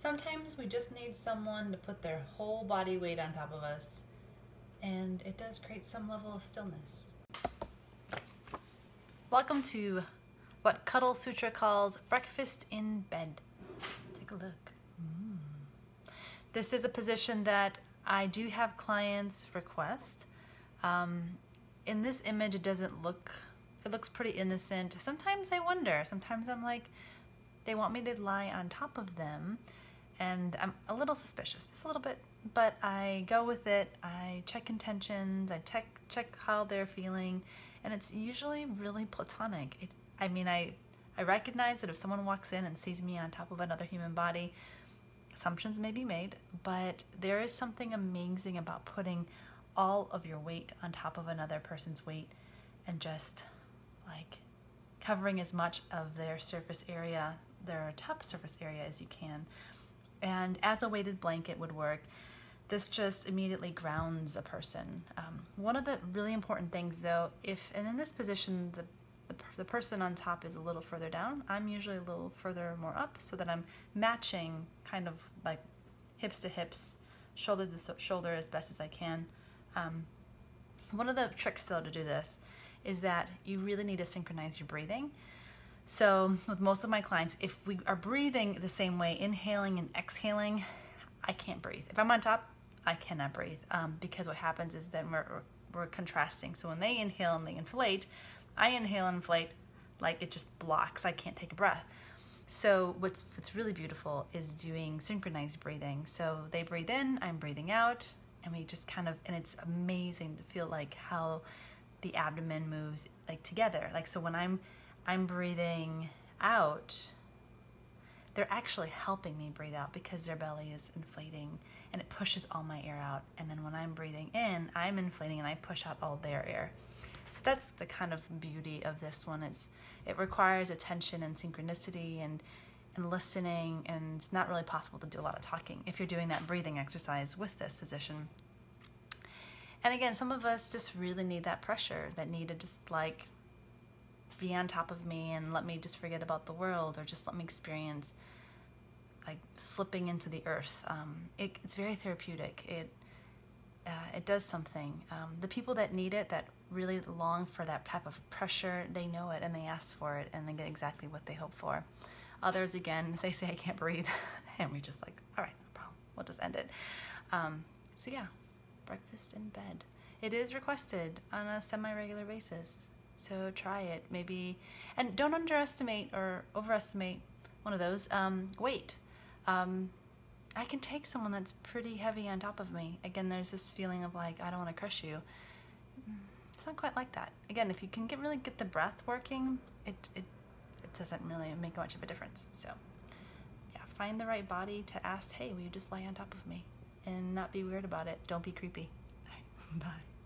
Sometimes we just need someone to put their whole body weight on top of us, and it does create some level of stillness. Welcome to what Cuddle Sutra calls breakfast in bed. Take a look. This is a position that I do have clients request. In this image, it looks pretty innocent. Sometimes I wonder, sometimes I'm like, they want me to lie on top of them, and I'm a little suspicious, just a little bit, but I go with it. I check intentions, I check how they're feeling, and it's usually really platonic. I recognize that if someone walks in and sees me on top of another human body, assumptions may be made, but there is something amazing about putting all of your weight on top of another person's weight and just like covering as much of their surface area, their top surface area as you can. And as a weighted blanket would work, this just immediately grounds a person. One of the really important things though, and in this position, the person on top is a little further down, I'm usually a little further more up so that I'm matching kind of like hips to hips, shoulder to shoulder as best as I can. One of the tricks though to do this is that you really need to synchronize your breathing. So with most of my clients, if we are breathing the same way, inhaling and exhaling, I can't breathe. If I'm on top, I cannot breathe because what happens is that we're contrasting. So when they inhale and they inflate, I inhale and inflate, like it just blocks. I can't take a breath. So what's really beautiful is doing synchronized breathing. So they breathe in, I'm breathing out, and we just and it's amazing to feel like how the abdomen moves like together. Like so when I'm breathing out, they're actually helping me breathe out because their belly is inflating and it pushes all my air out. And then when I'm breathing in, I'm inflating and I push out all their air. So that's the kind of beauty of this one. It requires attention and synchronicity and listening, and it's not really possible to do a lot of talking if you're doing that breathing exercise with this position. And again, some of us just really need that pressure, that need to just like be on top of me and let me just forget about the world, or just let me experience like slipping into the earth. It's very therapeutic. It does something. The people that need it, that really long for that type of pressure, they know it and they ask for it and they get exactly what they hope for. Others, again, they say I can't breathe and we just like, all right, no problem, we'll just end it. So yeah, breakfast in bed. It is requested on a semi-regular basis, so try it maybe. And don't underestimate or overestimate one of those, weight. I can take someone that's pretty heavy on top of me. Again, there's this feeling of like, I don't want to crush you. It's not quite like that. Again, if you can really get the breath working, it doesn't really make much of a difference. So yeah, find the right body to ask, hey, will you just lie on top of me? And not be weird about it. Don't be creepy. All right, bye.